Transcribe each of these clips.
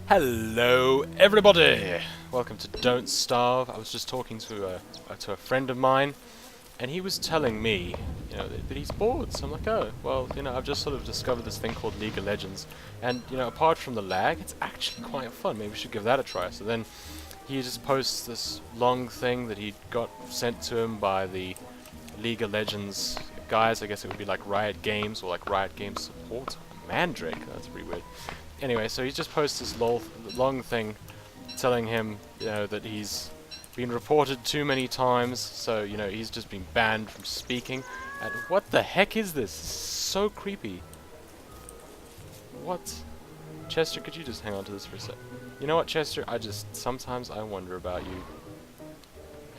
Hello, everybody! Welcome to Don't Starve. I was just talking to a friend of mine, and he was telling me, that he's bored. So I'm like, oh, well, I've just sort of discovered this thing called League of Legends, and apart from the lag, it's actually quite fun. Maybe we should give that a try. So then he just posts this long thing that he got sent to him by the League of Legends guys. I guess it would be like Riot Games or like Riot Games support. Mandrake. That's pretty weird. Anyway, so he just posts this long thing telling him, that he's been reported too many times, so, he's just been banned from speaking. And what the heck is this? This is so creepy. What? Chester, could you just hang on to this for a sec? You know what, Chester? Sometimes I wonder about you.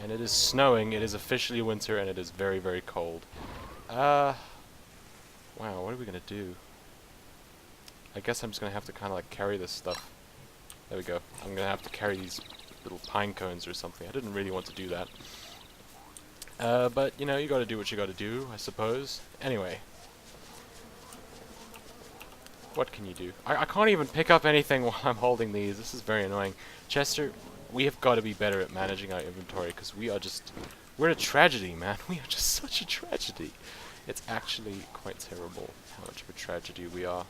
And it is snowing, it is officially winter, and it is very, very cold. Wow, what are we gonna do? I guess I'm just gonna have to kind of like carry this stuff. There we go. I'm gonna have to carry these little pine cones or something. I didn't really want to do that. But, you gotta do what you gotta do, I suppose. Anyway. What can you do? I can't even pick up anything while I'm holding these. This is very annoying. Chester, we have got to be better at managing our inventory, because we're a tragedy, man. We are just such a tragedy. It's actually quite terrible how much of a tragedy we are.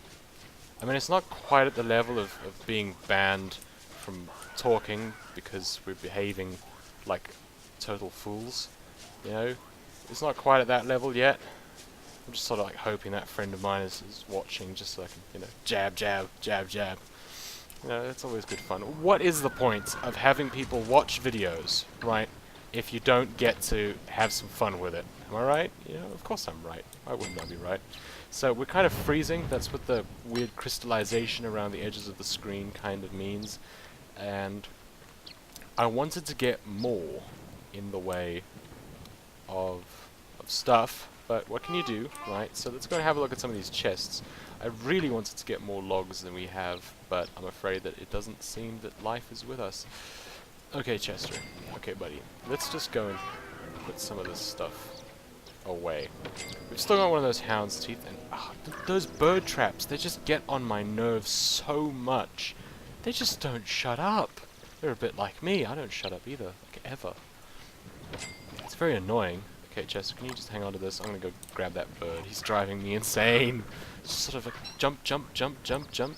I mean, it's not quite at the level of being banned from talking because we're behaving like total fools, It's not quite at that level yet. I'm just sort of like hoping that friend of mine is watching just so I can, jab, jab, jab, jab. It's always good fun. What is the point of having people watch videos, right, if you don't get to have some fun with it? Am I right? Of course I'm right. Why wouldn't I be right? So we're kind of freezing. That's what the weird crystallization around the edges of the screen kind of means. And I wanted to get more in the way of stuff, but what can you do, right? So let's go and have a look at some of these chests. I really wanted to get more logs than we have, but I'm afraid that it doesn't seem that life is with us. Okay, Chester. Okay, buddy. Let's just go and put some of this stuff away. We've still got one of those hound's teeth, and those bird traps, they just get on my nerves so much. They just don't shut up. They're a bit like me. I don't shut up either, like ever. It's very annoying. Okay, Chester, can you just hang on to this? I'm gonna go grab that bird. He's driving me insane. Just sort of like jump, jump, jump, jump, jump,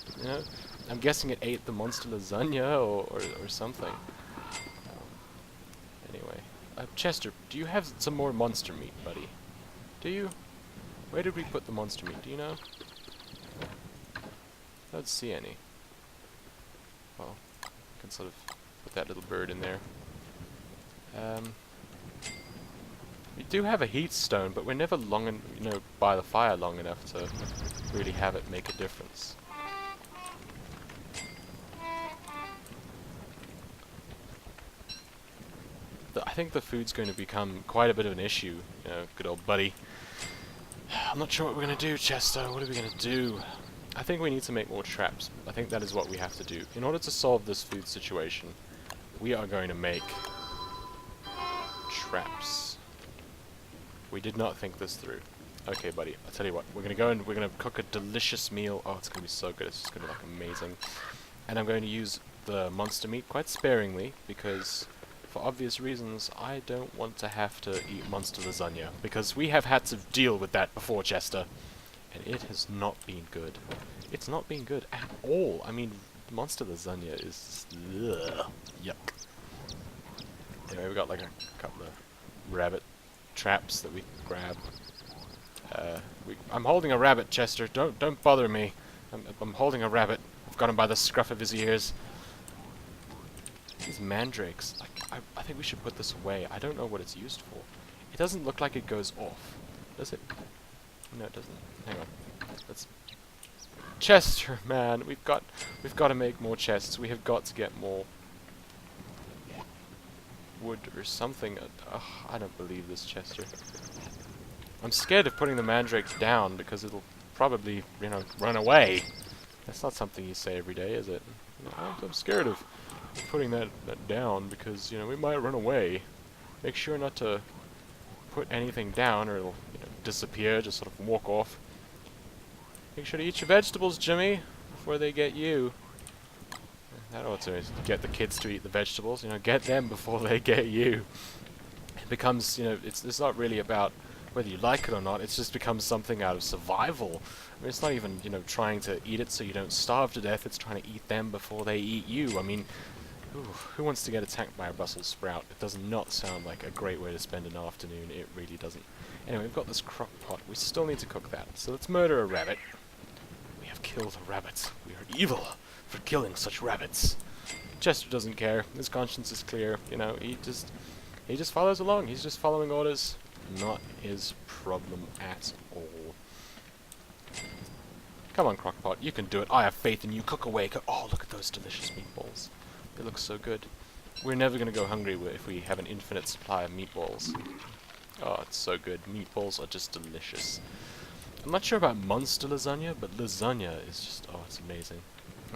I'm guessing it ate the monster lasagna or something. Anyway. Chester, do you have some more monster meat, buddy? Do you? Where did we put the monster meat? Do you know? I don't see any. Well, I can sort of put that little bird in there. We do have a heat stone, but we're never by the fire long enough to really have it make a difference. I think the food's going to become quite a bit of an issue, good old buddy. I'm not sure what we're going to do, Chester. What are we going to do? I think we need to make more traps. I think that is what we have to do. In order to solve this food situation, we are going to make traps. We did not think this through. Okay, buddy, I'll tell you what. We're going to go and we're going to cook a delicious meal. Oh, it's going to be so good. It's just going to be like amazing. And I'm going to use the monster meat quite sparingly because, for obvious reasons, I don't want to have to eat monster lasagna, because we have had to deal with that before, Chester, and it has not been good. It's not been good at all. I mean, monster lasagna is just, ugh, yuck. Anyway, we got like a couple of rabbit traps that we can grab. I'm holding a rabbit, Chester. Don't bother me. I'm holding a rabbit. I've got him by the scruff of his ears. These mandrakes, I think we should put this away. I don't know what it's used for. It doesn't look like it goes off, does it? No, it doesn't. Hang on. Let's... Chester, man, we've got to make more chests. We have got to get more wood or something. I don't believe this, Chester. I'm scared of putting the mandrake down because it'll probably, run away. That's not something you say every day, is it? I'm scared of putting that down because, we might run away. Make sure not to put anything down or it'll disappear, just sort of walk off. Make sure to eat your vegetables, Jimmy, before they get you. That ought to get the kids to eat the vegetables. You know, get them before they get you. It becomes, you know, it's not really about whether you like it or not. It's just becomes something out of survival. I mean, it's not even, you know, trying to eat it so you don't starve to death. It's trying to eat them before they eat you. I mean, ooh, who wants to get attacked by a Brussels sprout? It does not sound like a great way to spend an afternoon. It really doesn't. Anyway, we've got this crock pot. We still need to cook that. So let's murder a rabbit. We have killed a rabbit. We are evil for killing such rabbits. Chester doesn't care. His conscience is clear. You know, he just follows along. He's just following orders. Not his problem at all. Come on, Crockpot. You can do it. I have faith in you. Cook away. Oh, look at those delicious meatballs. They look so good. We're never going to go hungry if we have an infinite supply of meatballs. Oh, it's so good. Meatballs are just delicious. I'm not sure about monster lasagna, but lasagna is just, oh, it's amazing.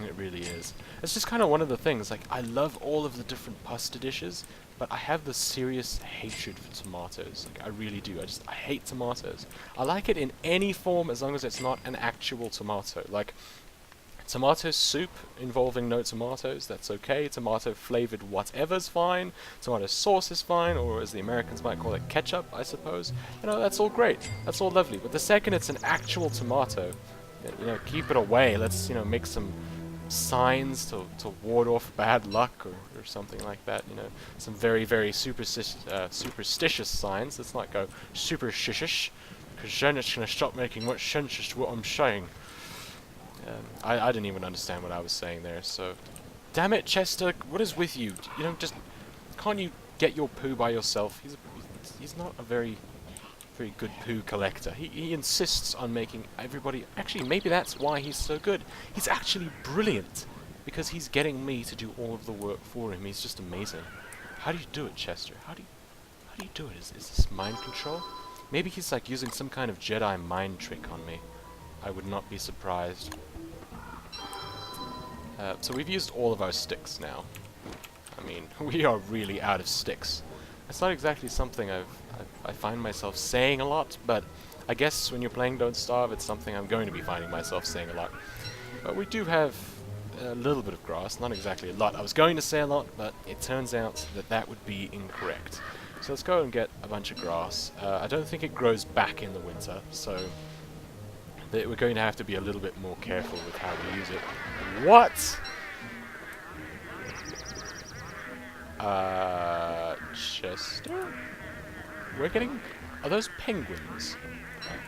It really is. It's just kind of one of the things, like, I love all of the different pasta dishes, but I have this serious hatred for tomatoes. Like, I really do. I hate tomatoes. I like it in any form as long as it's not an actual tomato. Like, tomato soup involving no tomatoes, that's okay. Tomato flavored whatever's fine. Tomato sauce is fine, or as the Americans might call it, ketchup, I suppose. You know, that's all great. That's all lovely. But the second it's an actual tomato, you know, keep it away. Let's, you know, make some signs to ward off bad luck or something like that, you know, some very, very superstitious signs. Let's not go superstitious, because then it's going to stop making much sense as to what I'm saying. I didn't even understand what I was saying there, so... Damn it, Chester, what is with you? You know, just... Can't you get your poo by yourself? He's not a very good poo collector. He insists on making everybody... Actually, maybe that's why he's so good. He's actually brilliant, because he's getting me to do all of the work for him. He's just amazing. How do you do it, Chester? How do you do it? Is this mind control? Maybe he's like using some kind of Jedi mind trick on me. I would not be surprised. So we've used all of our sticks now. I mean, we are really out of sticks. That's not exactly something I find myself saying a lot, but I guess when you're playing Don't Starve, it's something I'm going to be finding myself saying a lot. But we do have a little bit of grass, not exactly a lot. I was going to say a lot, but it turns out that that would be incorrect. So let's go and get a bunch of grass. I don't think it grows back in the winter, so we're going to have to be a little bit more careful with how we use it. What? Chester? We're getting... Are those penguins?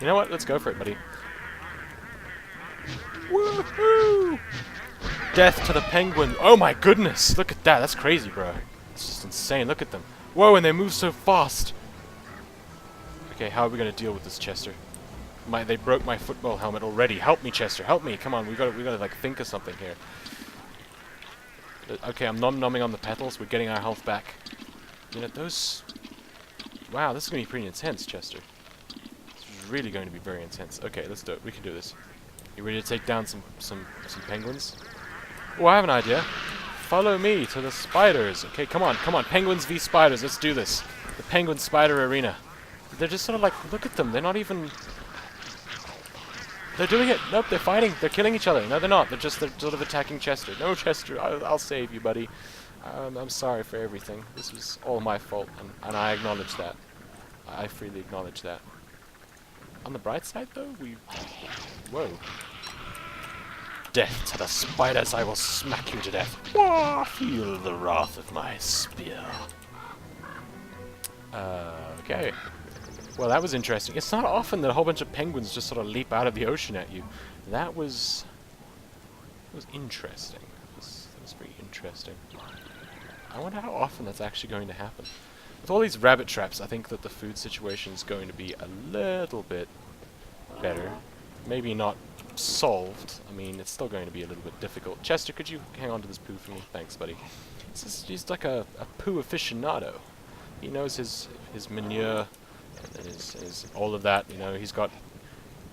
You know what? Let's go for it, buddy. Woohoo! Death to the penguin. Oh my goodness! Look at that. That's crazy, bro. It's just insane. Look at them. Whoa, and they move so fast. Okay, how are we going to deal with this, Chester? They broke my football helmet already. Help me, Chester. Help me. Come on. We gotta like think of something here. Okay, I'm nom-nomming on the petals. We're getting our health back. You know, those... Wow, this is going to be pretty intense, Chester. This is really going to be very intense. Okay, let's do it. We can do this. You ready to take down some penguins? Oh, I have an idea. Follow me to the spiders. Okay, come on. Penguins v spiders. Let's do this. The penguin spider arena. They're just sort of like, look at them. They're not even... They're doing it. Nope, they're fighting. They're killing each other. No, they're not. They're sort of attacking Chester. No, Chester, I'll save you, buddy. I'm sorry for everything. This was all my fault, and I acknowledge that. I freely acknowledge that. On the bright side, though, Whoa. Death to the spiders, I will smack you to death. Wah! Feel the wrath of my spear. Okay. Well, that was interesting. It's not often that a whole bunch of penguins just sort of leap out of the ocean at you. That was interesting. That was pretty interesting. I wonder how often that's actually going to happen. With all these rabbit traps, I think that the food situation is going to be a little bit better. Maybe not solved. I mean, it's still going to be a little bit difficult. Chester, could you hang on to this poo for me? Thanks, buddy. He's like a poo aficionado. He knows his manure... Is all of that, you know, he's got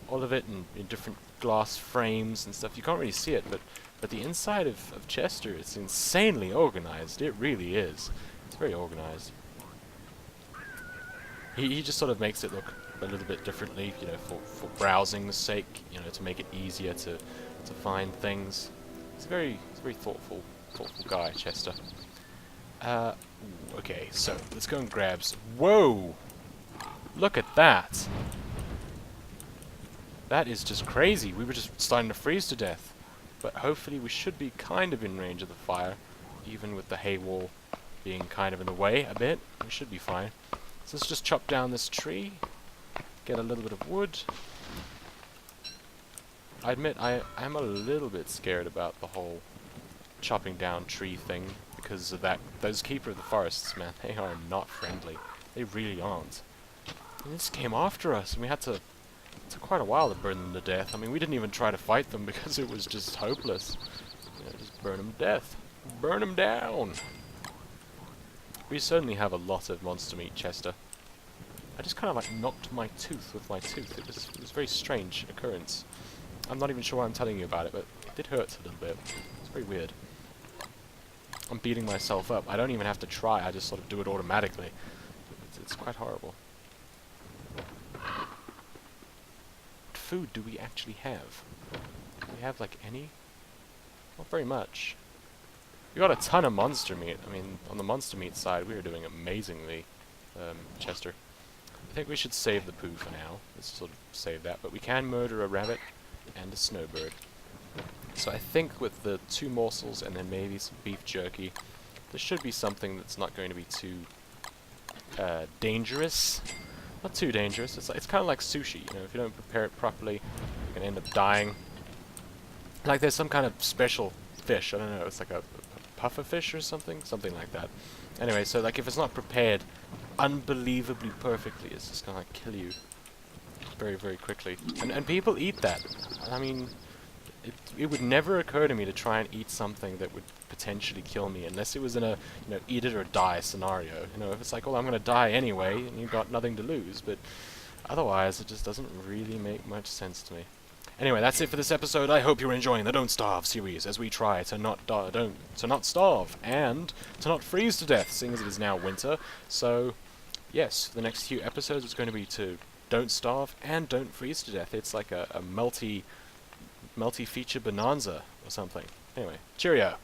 all of it in different glass frames and stuff. You can't really see it, but the inside of Chester, it's insanely organized. It really is. It's very organized. He just sort of makes it look a little bit differently, you know, for browsing's sake, you know, to make it easier to find things. It's very thoughtful. thoughtful guy, Chester. Okay, so let's go and grab some. Whoa! Look at that! That is just crazy. We were just starting to freeze to death. But hopefully we should be kind of in range of the fire, even with the hay wall being kind of in the way a bit. We should be fine. So let's just chop down this tree, get a little bit of wood. I admit I am a little bit scared about the whole chopping down tree thing because of that. Those Keeper of the Forests, man, they are not friendly. They really aren't. And this came after us, and we had to. It took quite a while to burn them to death. I mean, we didn't even try to fight them because it was just hopeless. You know, just burn them to death. Burn them down. We certainly have a lot of monster meat, Chester. I just kind of like knocked my tooth with my tooth. It was a very strange occurrence. I'm not even sure why I'm telling you about it, but it did hurt a little bit. It's very weird. I'm beating myself up. I don't even have to try. I just sort of do it automatically. It's quite horrible. What food do we actually have? Do we have like any? Not very much. We got a ton of monster meat. I mean, on the monster meat side, we are doing amazingly, Chester. I think we should save the poo for now. Let's sort of save that. But we can murder a rabbit and a snowbird. So I think with the 2 morsels and then maybe some beef jerky, there should be something that's not going to be too dangerous. Not too dangerous. It's kind of like sushi. You know, if you don't prepare it properly, you're gonna end up dying. Like there's some kind of special fish. I don't know. It's like a puffer fish or something like that. Anyway, so like if it's not prepared unbelievably perfectly, it's just gonna like kill you very, very quickly. And people eat that. I mean, it would never occur to me to try and eat something that would potentially kill me unless it was in a, you know, eat it or die scenario. You know, if it's like, well, I'm gonna die anyway, and you've got nothing to lose, but otherwise it just doesn't really make much sense to me. Anyway, that's it for this episode. I hope you're enjoying the Don't Starve series as we try to not starve and to not freeze to death, seeing as it is now winter. So, yes, for the next few episodes it's going to be to don't starve and don't freeze to death. It's like a multi-feature bonanza or something. Anyway, cheerio.